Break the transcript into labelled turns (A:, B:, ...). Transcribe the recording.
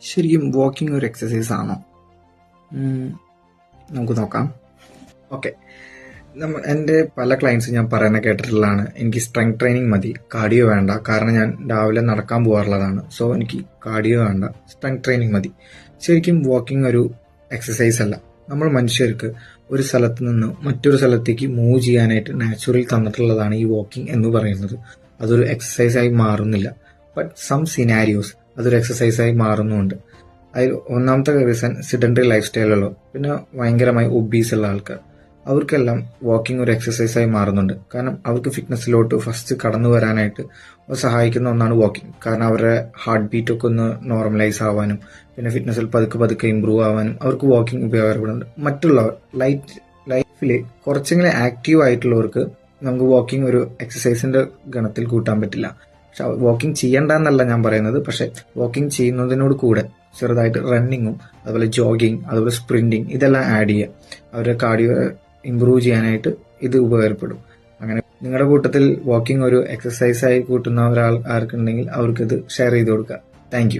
A: ശരിക്കും വാക്കിംഗ് ഒരു എക്സസൈസ് ആണോ? നമുക്ക് നോക്കാം. ഓക്കെ, എൻ്റെ പല ക്ലയൻസ് ഞാൻ പറയുന്ന കേട്ടിട്ടുള്ളതാണ്, എനിക്ക് സ്ട്രെങ്ത് ട്രെയിനിങ് മതി, കാർഡിയോ വേണ്ട, കാരണം ഞാൻ രാവിലെ നടക്കാൻ പോകാറുള്ളതാണ്, സോ എനിക്ക് കാർഡിയോ വേണ്ട, സ്ട്രെങ്ത് ട്രെയിനിങ് മതി. ശരിക്കും വാക്കിംഗ് ഒരു എക്സസൈസ് അല്ല. നമ്മൾ മനുഷ്യർക്ക് ഒരു സ്ഥലത്ത് നിന്ന് മറ്റൊരു സ്ഥലത്തേക്ക് മൂവ് ചെയ്യാനായിട്ട് നാച്ചുറൽ തന്നിട്ടുള്ളതാണ് ഈ വാക്കിംഗ് എന്ന് പറയുന്നത്. അതൊരു എക്സസൈസായി മാറുന്നില്ല. ബട്ട് സം സിനാരിയോസ് അതൊരു എക്സസൈസായി മാറുന്നുമുണ്ട്. അതിൽ ഒന്നാമത്തെ റീസൺ സിഡൻറ്ററി ലൈഫ് സ്റ്റൈലുള്ളൂ, പിന്നെ ഭയങ്കരമായി ഒബീസ് ഉള്ള ആൾക്കാർ, അവർക്കെല്ലാം വാക്കിംഗ് ഒരു എക്സസൈസായി മാറുന്നുണ്ട്. കാരണം അവർക്ക് ഫിറ്റ്നസ്സിലോട്ട് ഫസ്റ്റ് കടന്നു വരാനായിട്ട് സഹായിക്കുന്ന ഒന്നാണ് വാക്കിംഗ്. കാരണം അവരുടെ ഹാർട്ട് ബീറ്റ് ഒക്കെ ഒന്ന് നോർമലൈസ് ആവാനും പിന്നെ ഫിറ്റ്നസ്സിൽ പതുക്കെ ഇമ്പ്രൂവ് ആവാനും അവർക്ക് വാക്കിംഗ് ഉപകാരപ്പെടുന്നുണ്ട്. മറ്റുള്ളവർ ലൈഫിൽ കുറച്ചെങ്കിലും ആക്റ്റീവ് ആയിട്ടുള്ളവർക്ക് നമുക്ക് വാക്കിംഗ് ഒരു എക്സസൈസിന്റെ ഗണത്തിൽ കൂട്ടാൻ പറ്റില്ല. പക്ഷെ വാക്കിംഗ് ചെയ്യണ്ടെന്നല്ല ഞാൻ പറയുന്നത്, പക്ഷെ വാക്കിംഗ് ചെയ്യുന്നതിനോട് കൂടെ ചെറുതായിട്ട് റണ്ണിങ്ങും അതുപോലെ ജോഗിങ് അതുപോലെ സ്പ്രിന്റിങ് ഇതെല്ലാം ആഡ് ചെയ്യുക. അവരുടെ കാർഡിയോ ഇമ്പ്രൂവ് ചെയ്യാനായിട്ട് ഇത് ഉപകാരപ്പെടും. അങ്ങനെ നിങ്ങളുടെ കൂട്ടത്തിൽ വാക്കിംഗ് ഒരു എക്സസൈസായി കൂട്ടുന്ന ഒരാൾ ആർക്കുണ്ടെങ്കിൽ അവർക്കിത് ഷെയർ ചെയ്ത് കൊടുക്കുക. Thank you.